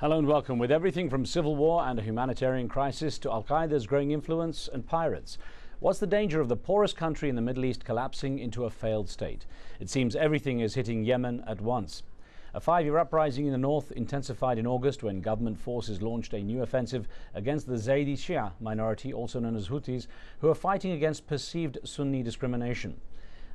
Hello and welcome. With everything from civil war and a humanitarian crisis to Al-Qaeda's growing influence and pirates, what's the danger of the poorest country in the Middle East collapsing into a failed state? It seems everything is hitting Yemen at once. A 5-year uprising in the north intensified in August when government forces launched a new offensive against the Zaydi Shia minority, also known as Houthis, who are fighting against perceived Sunni discrimination.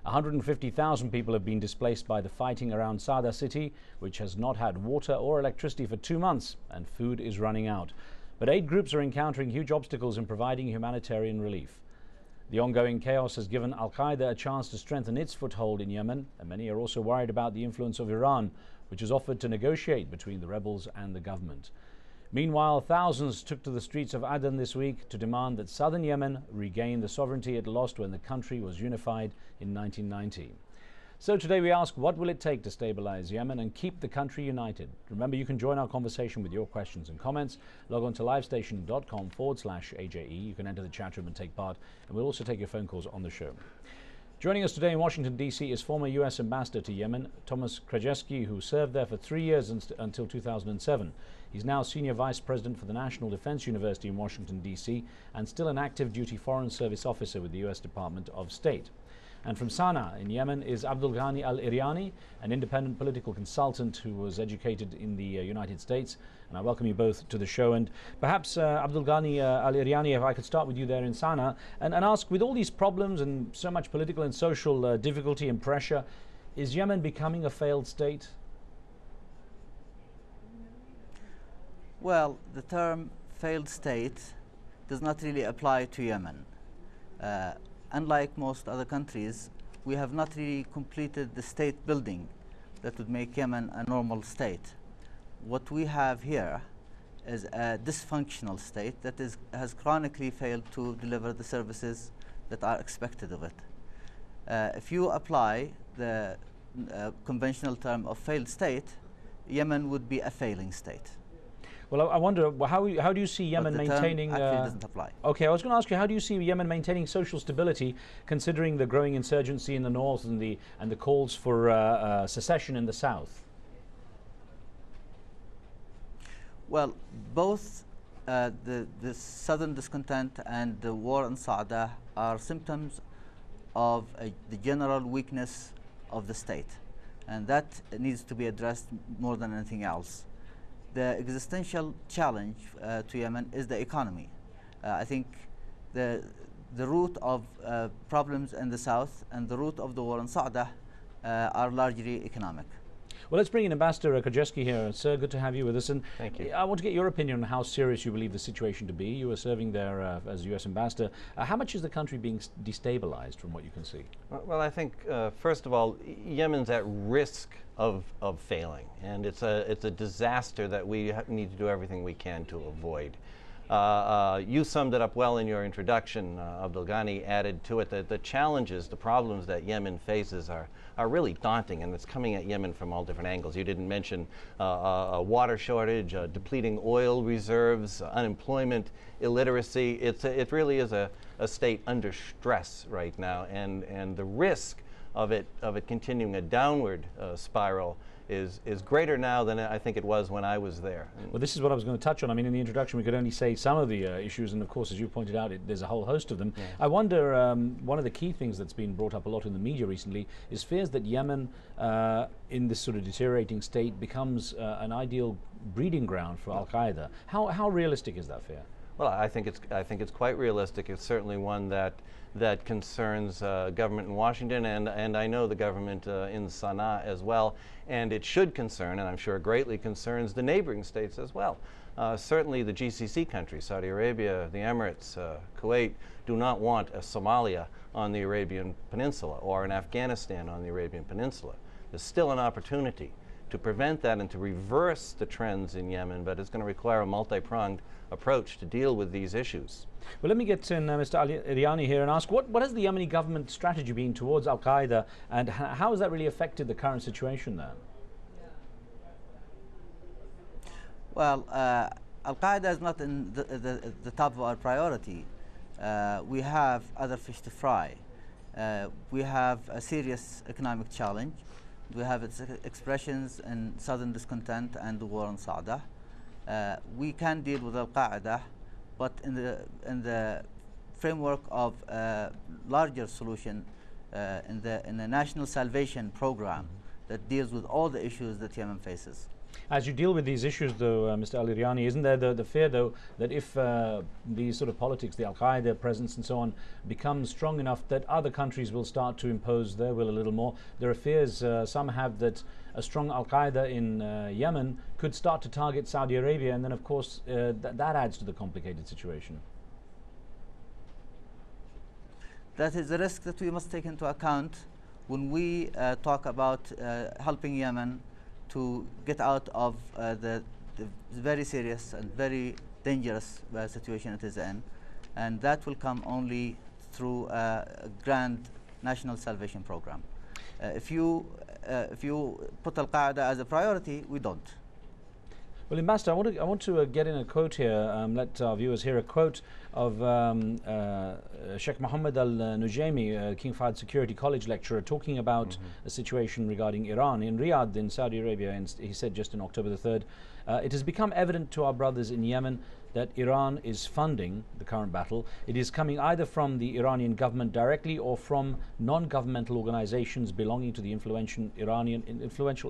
150,000 people have been displaced by the fighting around Sada city, which has not had water or electricity for 2 months, and food is running out. But aid groups are encountering huge obstacles in providing humanitarian relief. The ongoing chaos has given Al-Qaeda a chance to strengthen its foothold in Yemen, and many are also worried about the influence of Iran, which has offered to negotiate between the rebels and the government. Meanwhile, thousands took to the streets of Aden this week to demand that southern Yemen regain the sovereignty it lost when the country was unified in 1990. So today we ask, what will it take to stabilize Yemen and keep the country united? Remember, you can join our conversation with your questions and comments. Log on to livestation.com/AJE. You can enter the chat room and take part, and we'll also take your phone calls on the show. Joining us today in Washington, D.C. is former U.S. Ambassador to Yemen, Thomas Krajewski, who served there for 3 years until 2007. He's now Senior Vice President for the National Defense University in Washington, D.C., and still an active duty Foreign Service officer with the U.S. Department of State. And from Sana'a in Yemen is abdul-ghani al-iryani, an independent political consultant who was educated in the United States. And I welcome you both to the show. And perhaps abdul-ghani al-iryani, if I could start with you there in Sana'a and ask, with all these problems and so much political and social difficulty and pressure, is Yemen becoming a failed state? Well, the term failed state does not really apply to Yemen. Unlike most other countries, we have not really completed the state building that would make Yemen a normal state. What we have here is a dysfunctional state that has chronically failed to deliver the services that are expected of it. If you apply the conventional term of failed state, Yemen would be a failing state. Well, I wonder, how do you see Yemen maintaining... actually doesn't apply. Okay, I was going to ask you, how do you see Yemen maintaining social stability, considering the growing insurgency in the north and the calls for secession in the south? Well, both the southern discontent and the war in Sada are symptoms of the general weakness of the state, and that needs to be addressed more than anything else. The existential challenge to Yemen is the economy. I think the root of problems in the south and the root of the war in Sada are largely economic. Well, let's bring in Ambassador Krajewski here. Sir, good to have you with us. And thank you. I want to get your opinion on how serious you believe the situation to be. You were serving there as U.S. Ambassador. How much is the country being destabilized from what you can see? Well, I think, first of all, Yemen's at risk of failing. And it's a disaster that we need to do everything we can to avoid. You summed it up well in your introduction. Abdul-Ghani added to it that the challenges, the problems that Yemen faces are really daunting, and it's coming at Yemen from all different angles. You didn't mention a water shortage, depleting oil reserves, unemployment, illiteracy. It really is a state under stress right now, and the risk of it continuing a downward spiral is greater now than I think it was when I was there. Well, this is what I was going to touch on. I mean, in the introduction, we could only say some of the issues, and of course, as you pointed out, there's a whole host of them. Yeah. I wonder, one of the key things that's been brought up a lot in the media recently is fears that Yemen, in this sort of deteriorating state, becomes an breeding ground for Al-Qaeda. How realistic is that fear? Well, I think it's quite realistic. It's certainly one that concerns government in Washington, and I know the government in Sana'a as well, and it should concern, and I'm sure greatly concerns, the neighboring states as well. Certainly the GCC countries, Saudi Arabia, the Emirates, Kuwait, do not want a Somalia on the Arabian Peninsula or an Afghanistan on the Arabian Peninsula. There's still an opportunity to prevent that and to reverse the trends in Yemen, but it's going to require a multi-pronged approach to deal with these issues. Well, let me get in Mr. al-Iryani here and ask, what has the Yemeni government strategy been towards Al-Qaeda, and how has that really affected the current situation there? Well, Al-Qaeda is not in the top of our priority. We have other fish to fry. We have a serious economic challenge. We have its expressions in southern discontent and the war on Sada. We can deal with Al-Qaeda, but in the framework of a larger solution, in the national salvation program that deals with all the issues that Yemen faces. As you deal with these issues, though, Mr. al-Iryani, isn't there the fear, though, that if these sort of politics, the Al-Qaeda presence and so on, becomes strong enough that other countries will start to impose their will a little more? There are fears some have that a strong Al-Qaeda in Yemen could start to target Saudi Arabia, and then, of course, that adds to the complicated situation. That is a risk that we must take into account when we talk about helping Yemen to get out of the very serious and very dangerous situation it is in, and that will come only through a grand national salvation program. If you put Al-Qaeda as a priority, we don't. Well, Ambassador, I want to get in a quote here, let our viewers hear a quote of Sheikh Mohammed al-Nujaimi, King Fahd Security College lecturer, talking about a situation regarding Iran. In Riyadh, in Saudi Arabia, and he said just on October the 3rd, it has become evident to our brothers in Yemen that Iran is funding the current battle. It is coming either from the Iranian government directly or from non-governmental organizations belonging to the influential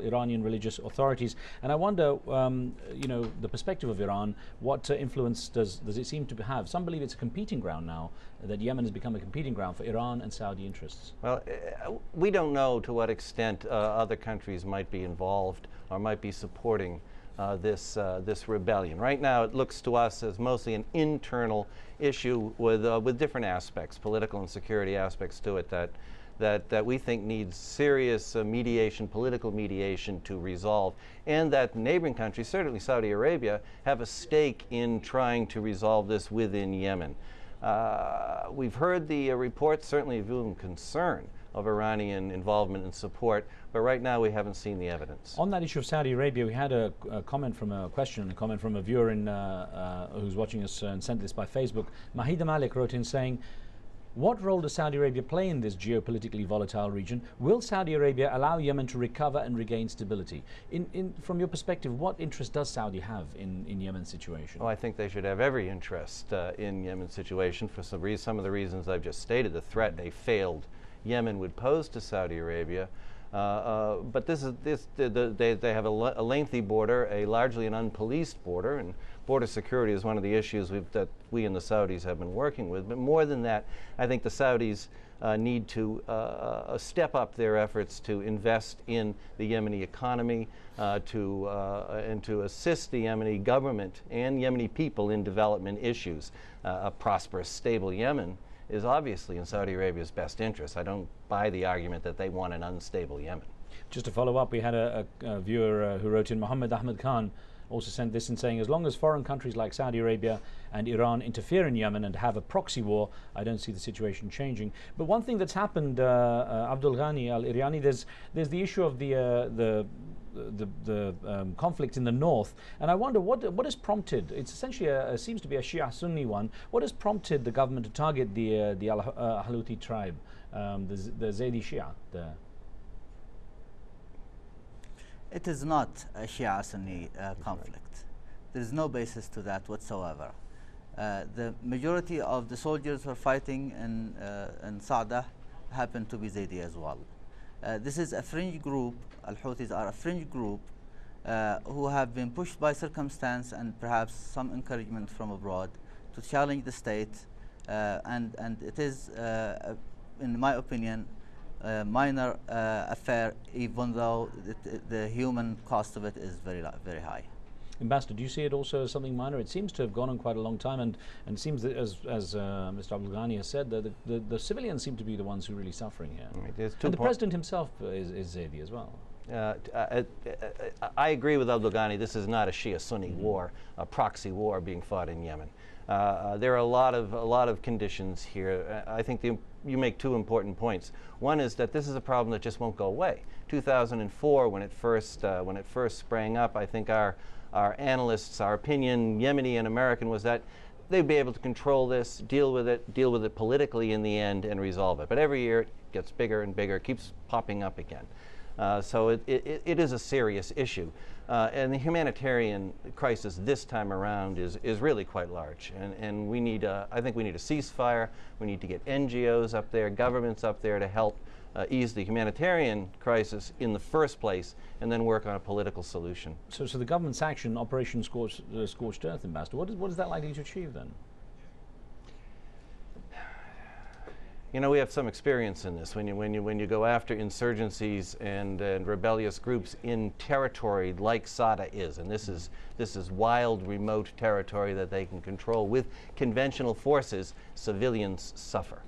Iranian religious authorities. And I wonder, you know, the perspective of Iran, what influence does it seem to have? Some believe it's a competing ground now, that Yemen has become a competing ground for Iran and Saudi interests. Well, we don't know to what extent other countries might be involved or might be supporting this rebellion. Right now, it looks to us as mostly an internal issue with different aspects, political and security aspects to it that we think needs serious mediation, political mediation to resolve, and that neighboring countries, certainly Saudi Arabia, have a stake in trying to resolve this within Yemen. We've heard the reports, certainly of concern of Iranian involvement and support, but right now we haven't seen the evidence. On that issue of Saudi Arabia, we had a comment from a comment from a viewer who's watching us and sent this by Facebook. Mahida Malik wrote in saying, what role does Saudi Arabia play in this geopolitically volatile region? Will Saudi Arabia allow Yemen to recover and regain stability? From your perspective, what interest does Saudi have in Yemen's situation? Well, I think they should have every interest in Yemen's situation for some of the reasons I've just stated. The threat a failed Yemen would pose to Saudi Arabia. But they have a lengthy border, a largely an unpoliced border, and border security is one of the issues that we and the Saudis have been working with. But more than that, I think the Saudis need to step up their efforts to invest in the Yemeni economy, and to assist the Yemeni government and Yemeni people in development issues. A prosperous, stable Yemen is obviously in Saudi Arabia's best interest. I don't buy the argument that they want an unstable Yemen. Just to follow up, we had a viewer who wrote in, Mohammed Ahmed Khan, also sent this in saying, as long as foreign countries like Saudi Arabia and Iran interfere in Yemen and have a proxy war, I don't see the situation changing. But one thing that's happened, abdul-ghani, al-iryani, there's the issue of the conflict in the north, and I wonder what has prompted. It's essentially seems to be a Shia-Sunni one. What has prompted the government to target the Al-Houthi tribe, the Zaydi Shia there? It is not a Shia-Sunni conflict. There is no basis to that whatsoever. The majority of the soldiers who are fighting in Sa'dah happen to be Zaydi as well. This is a fringe group. Al-Houthis are a fringe group who have been pushed by circumstance and perhaps some encouragement from abroad to challenge the state, and it is, in my opinion, a minor affair, even though the human cost of it is very high. Ambassador, do you see it also as something minor? It seems to have gone on quite a long time, and it seems that, as Mr. Abdul-Ghani has said, that the civilians seem to be the ones who are really suffering here. Right. And the president himself is Zaydi as well. I agree with Abdul-Ghani. This is not a Shia-Sunni war, a proxy war being fought in Yemen. There are a lot of conditions here. I think you make two important points. One is that this is a problem that just won't go away. 2004, when it first sprang up, I think our analysts, our opinion, Yemeni and American, was that they'd be able to control this, deal with it politically in the end, and resolve it. But every year it gets bigger and bigger, keeps popping up again. So it is a serious issue. And the humanitarian crisis this time around is really quite large. And we need, I think we need a ceasefire. We need to get NGOs up there, governments up there to help ease the humanitarian crisis in the first place, and then work on a political solution. So the government's action, Operation Scorched Earth, Ambassador, what is that likely to achieve then? You know, we have some experience in this. When you go after insurgencies and rebellious groups in territory like Sada is, and this is wild, remote territory that they can control with conventional forces, civilians suffer.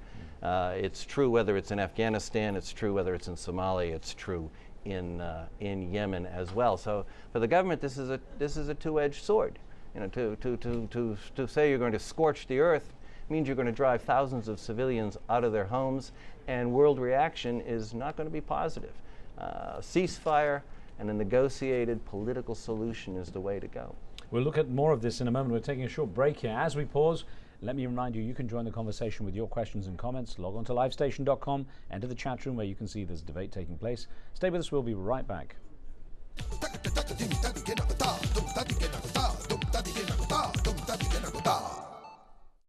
It's true whether it's in Afghanistan, it's true whether it's in Somalia, it's true in Yemen as well. So for the government, this is a two-edged sword. You know, to say you're going to scorch the earth means you're going to drive thousands of civilians out of their homes, and world reaction is not going to be positive. Ceasefire and a negotiated political solution is the way to go. We'll look at more of this in a moment. We're taking a short break here. As we pause, let me remind you, you can join the conversation with your questions and comments. Log on to livestation.com, enter the chat room where you can see this debate taking place. Stay with us, we'll be right back.